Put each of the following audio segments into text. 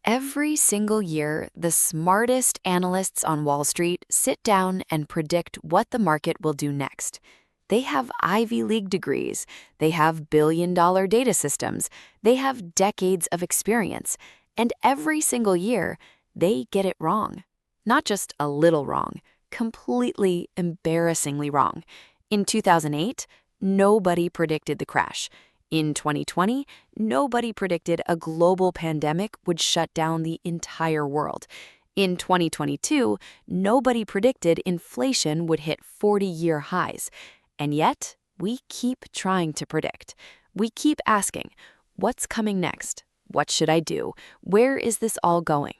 Every single year, the smartest analysts on Wall Street sit down and predict what the market will do next. They have Ivy League degrees, they have billion-dollar data systems, they have decades of experience, and every single year, they get it wrong. Not just a little wrong, completely embarrassingly wrong. In 2008, nobody predicted the crash. In 2020, nobody predicted a global pandemic would shut down the entire world. In 2022, nobody predicted inflation would hit 40-year highs. And yet, we keep trying to predict. We keep asking, what's coming next? What should I do? Where is this all going?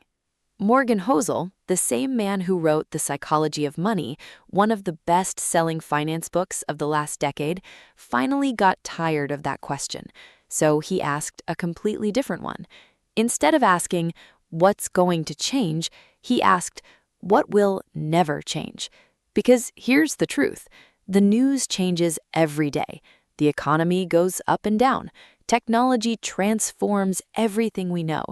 Morgan Housel, the same man who wrote The Psychology of Money, one of the best-selling finance books of the last decade, finally got tired of that question. So he asked a completely different one. Instead of asking, what's going to change, he asked, what will never change? Because here's the truth. The news changes every day. The economy goes up and down. Technology transforms everything we know.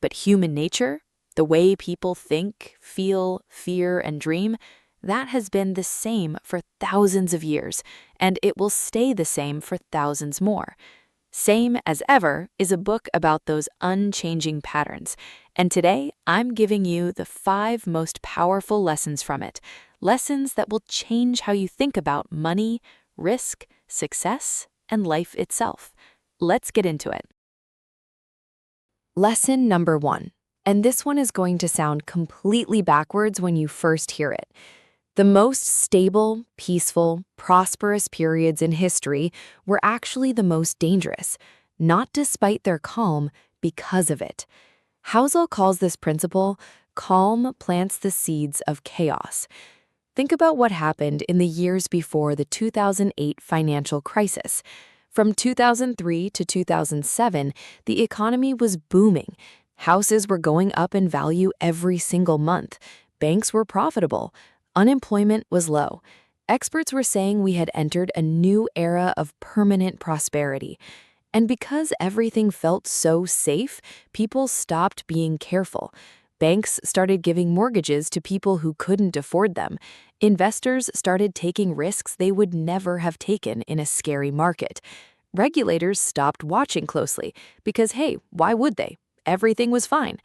But human nature, the way people think, feel, fear, and dream, that has been the same for thousands of years, and it will stay the same for thousands more. Same as Ever is a book about those unchanging patterns, and today I'm giving you the 5 most powerful lessons from it, lessons that will change how you think about money, risk, success, and life itself. Let's get into it. Lesson number 1. And this one is going to sound completely backwards when you first hear it. The most stable, peaceful, prosperous periods in history were actually the most dangerous, not despite their calm, because of it. Housel calls this principle, calm plants the seeds of chaos. Think about what happened in the years before the 2008 financial crisis. From 2003 to 2007, the economy was booming. Houses were going up in value every single month. Banks were profitable. Unemployment was low. Experts were saying we had entered a new era of permanent prosperity. And because everything felt so safe, people stopped being careful. Banks started giving mortgages to people who couldn't afford them. Investors started taking risks they would never have taken in a scary market. Regulators stopped watching closely because, hey, why would they? Everything was fine.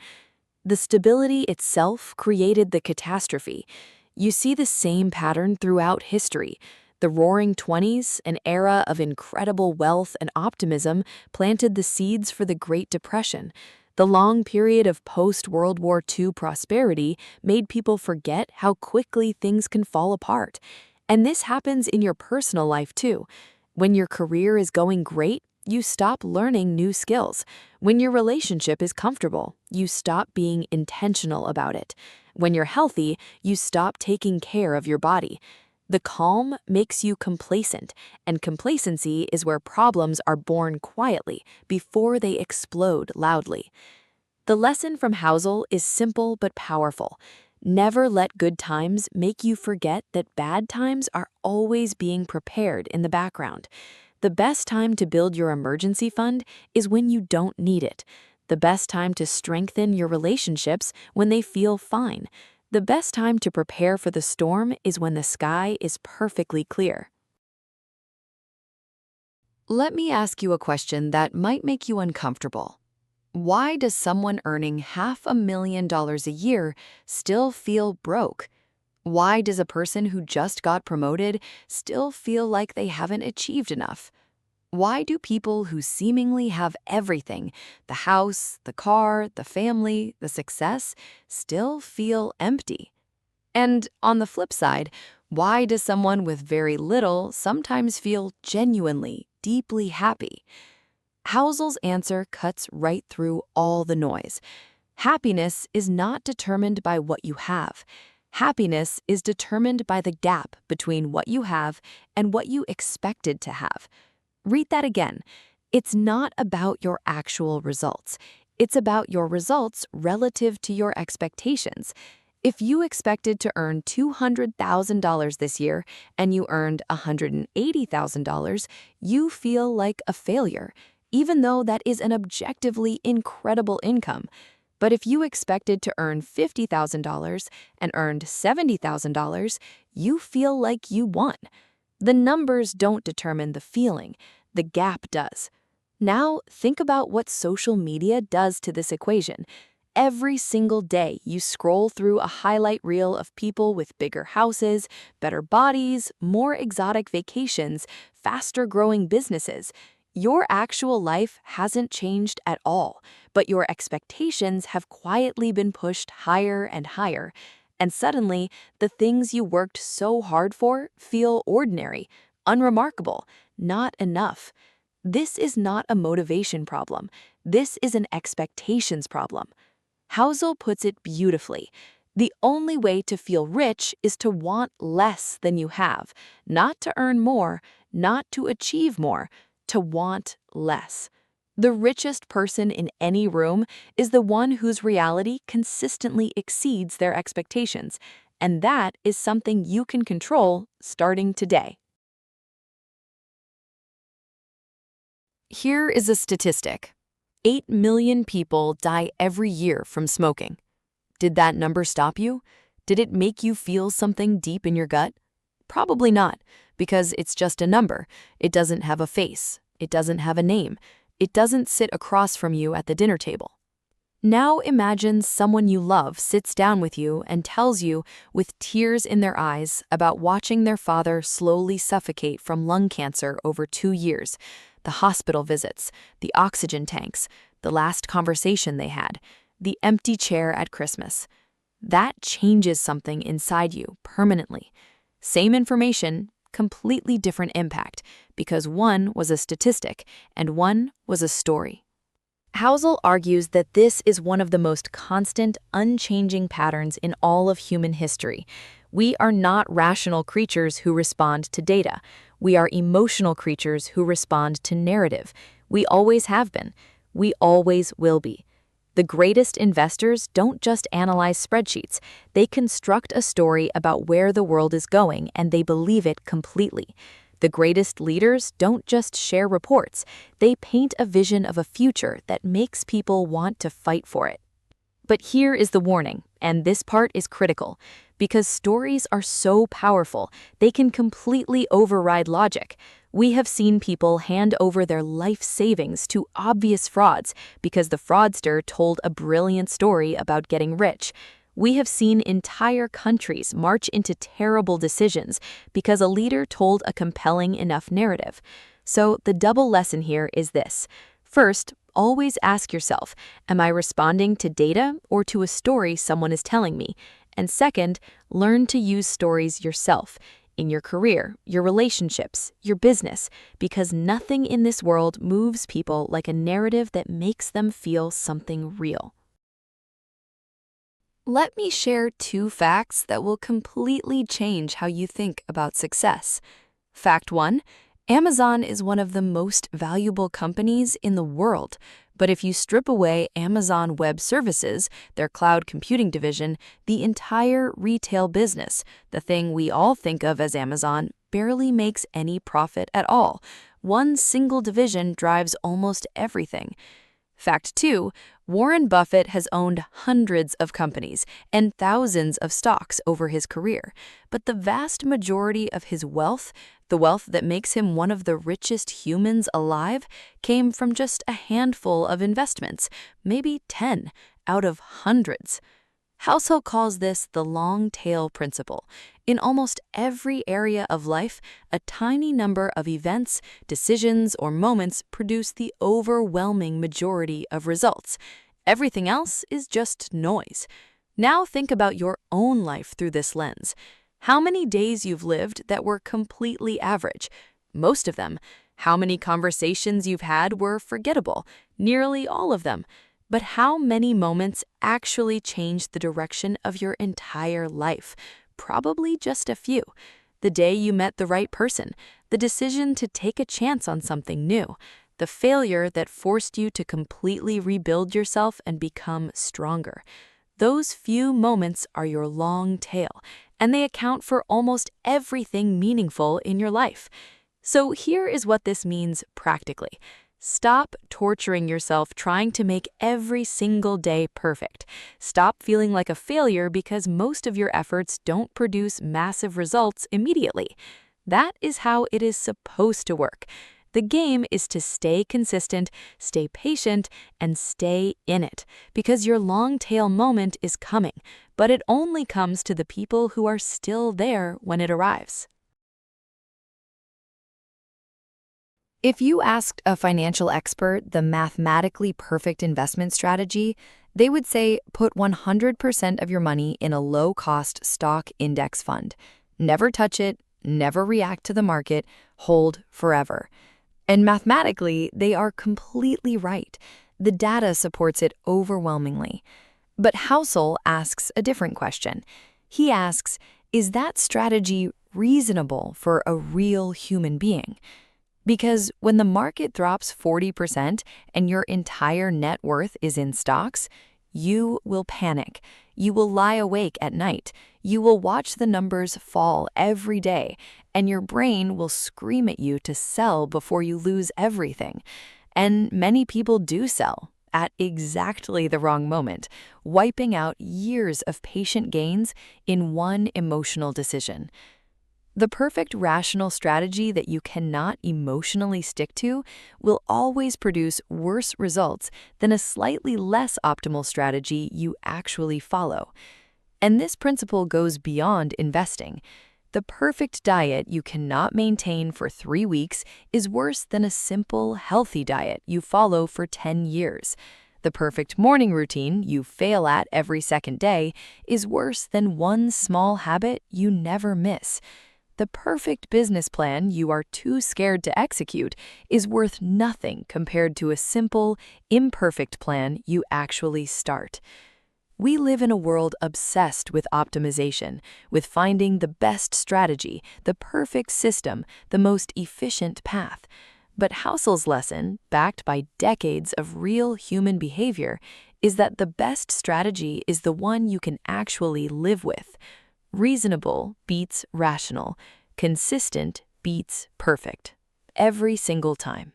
The stability itself created the catastrophe. You see the same pattern throughout history. The Roaring '20s, an era of incredible wealth and optimism, planted the seeds for the Great Depression. The long period of post-World War II prosperity made people forget how quickly things can fall apart. And this happens in your personal life too. When your career is going great, you stop learning new skills. When your relationship is comfortable, you stop being intentional about it. When you're healthy, you stop taking care of your body. The calm makes you complacent, and complacency is where problems are born quietly before they explode loudly. The lesson from Housel is simple but powerful. Never let good times make you forget that bad times are always being prepared in the background. The best time to build your emergency fund is when you don't need it. The best time to strengthen your relationships when they feel fine. The best time to prepare for the storm is when the sky is perfectly clear. Let me ask you a question that might make you uncomfortable. Why does someone earning $500,000 a year still feel broke? Why does a person who just got promoted still feel like they haven't achieved enough? Why do people who seemingly have everything, the house, the car, the family, the success, still feel empty? And on the flip side, why does someone with very little sometimes feel genuinely, deeply happy? Housel's answer cuts right through all the noise. Happiness is not determined by what you have. Happiness is determined by the gap between what you have and what you expected to have. Read that again. It's not about your actual results. It's about your results relative to your expectations. If you expected to earn $200,000 this year and you earned $180,000, you feel like a failure, even though that is an objectively incredible income. But if you expected to earn $50,000 and earned $70,000, you feel like you won. The numbers don't determine the feeling, the gap does. Now, think about what social media does to this equation. Every single day, you scroll through a highlight reel of people with bigger houses, better bodies, more exotic vacations, faster growing businesses. Your actual life hasn't changed at all, but your expectations have quietly been pushed higher and higher. And suddenly, the things you worked so hard for feel ordinary, unremarkable, not enough. This is not a motivation problem. This is an expectations problem. Housel puts it beautifully. The only way to feel rich is to want less than you have, not to earn more, not to achieve more, to want less. The richest person in any room is the one whose reality consistently exceeds their expectations, and that is something you can control starting today. Here is a statistic. 8 million people die every year from smoking. Did that number stop you? Did it make you feel something deep in your gut? Probably not, because it's just a number. It doesn't have a face. It doesn't have a name. It doesn't sit across from you at the dinner table. Now imagine someone you love sits down with you and tells you, with tears in their eyes, about watching their father slowly suffocate from lung cancer over 2 years, the hospital visits, the oxygen tanks, the last conversation they had, the empty chair at Christmas. That changes something inside you permanently. Same information, completely different impact, because one was a statistic and one was a story. Housel argues that this is one of the most constant, unchanging patterns in all of human history. We are not rational creatures who respond to data. We are emotional creatures who respond to narrative. We always have been. We always will be. The greatest investors don't just analyze spreadsheets. They construct a story about where the world is going, and they believe it completely. The greatest leaders don't just share reports. They paint a vision of a future that makes people want to fight for it. But here is the warning, and this part is critical. Because stories are so powerful, they can completely override logic. We have seen people hand over their life savings to obvious frauds because the fraudster told a brilliant story about getting rich. We have seen entire countries march into terrible decisions because a leader told a compelling enough narrative. So the double lesson here is this. First, always ask yourself, am I responding to data or to a story someone is telling me? And second, learn to use stories yourself, in your career, your relationships, your business, because nothing in this world moves people like a narrative that makes them feel something real. Let me share 2 facts that will completely change how you think about success. Fact 1, Amazon is one of the most valuable companies in the world. But if you strip away Amazon Web Services, their cloud computing division, the entire retail business, the thing we all think of as Amazon, barely makes any profit at all. One single division drives almost everything. Fact 2, Warren Buffett has owned hundreds of companies and thousands of stocks over his career, but the vast majority of his wealth, the wealth that makes him one of the richest humans alive, came from just a handful of investments, maybe 10 out of hundreds. Housel calls this the long tail principle. In almost every area of life, a tiny number of events, decisions, or moments produce the overwhelming majority of results. Everything else is just noise. Now think about your own life through this lens. How many days you've lived that were completely average? Most of them. How many conversations you've had were forgettable? Nearly all of them. But how many moments actually changed the direction of your entire life? Probably just a few. The day you met the right person, the decision to take a chance on something new, the failure that forced you to completely rebuild yourself and become stronger. Those few moments are your long tail, and they account for almost everything meaningful in your life. So here is what this means practically. Stop torturing yourself trying to make every single day perfect. Stop feeling like a failure because most of your efforts don't produce massive results immediately. That is how it is supposed to work. The game is to stay consistent, stay patient, and stay in it, because your long tail moment is coming, but it only comes to the people who are still there when it arrives. If you asked a financial expert the mathematically perfect investment strategy, they would say put 100% of your money in a low-cost stock index fund. Never touch it, never react to the market, hold forever. And mathematically, they are completely right. The data supports it overwhelmingly. But Housel asks a different question. He asks, is that strategy reasonable for a real human being? Because when the market drops 40% and your entire net worth is in stocks, you will panic. You will lie awake at night. You will watch the numbers fall every day, and your brain will scream at you to sell before you lose everything. And many people do sell at exactly the wrong moment, wiping out years of patient gains in one emotional decision. The perfect rational strategy that you cannot emotionally stick to will always produce worse results than a slightly less optimal strategy you actually follow. And this principle goes beyond investing. The perfect diet you cannot maintain for 3 weeks is worse than a simple, healthy diet you follow for 10 years. The perfect morning routine you fail at every second day is worse than one small habit you never miss. The perfect business plan you are too scared to execute is worth nothing compared to a simple, imperfect plan you actually start. We live in a world obsessed with optimization, with finding the best strategy, the perfect system, the most efficient path. But Housel's lesson, backed by decades of real human behavior, is that the best strategy is the one you can actually live with. Reasonable beats rational. Consistent beats perfect. Every single time.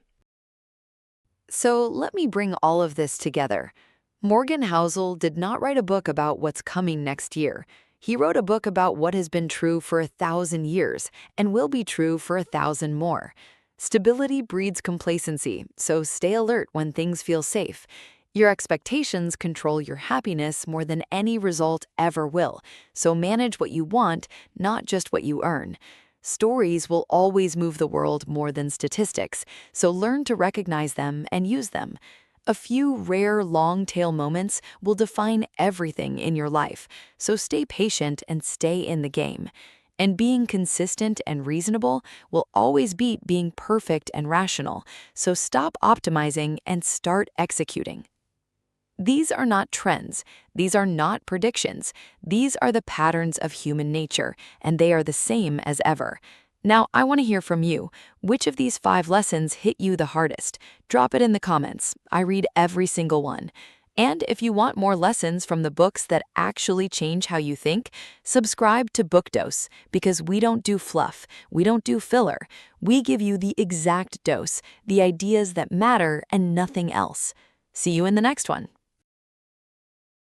So let me bring all of this together. Morgan Housel did not write a book about what's coming next year. He wrote a book about what has been true for 1,000 years and will be true for 1,000 more. Stability breeds complacency, so stay alert when things feel safe. Your expectations control your happiness more than any result ever will, so manage what you want, not just what you earn. Stories will always move the world more than statistics, so learn to recognize them and use them. A few rare long-tail moments will define everything in your life, so stay patient and stay in the game. And being consistent and reasonable will always beat being perfect and rational, so stop optimizing and start executing. These are not trends. These are not predictions. These are the patterns of human nature, and they are the same as ever. Now, I want to hear from you. Which of these 5 lessons hit you the hardest? Drop it in the comments. I read every single one. And if you want more lessons from the books that actually change how you think, subscribe to Book Dose, because we don't do fluff. We don't do filler. We give you the exact dose, the ideas that matter and nothing else. See you in the next one.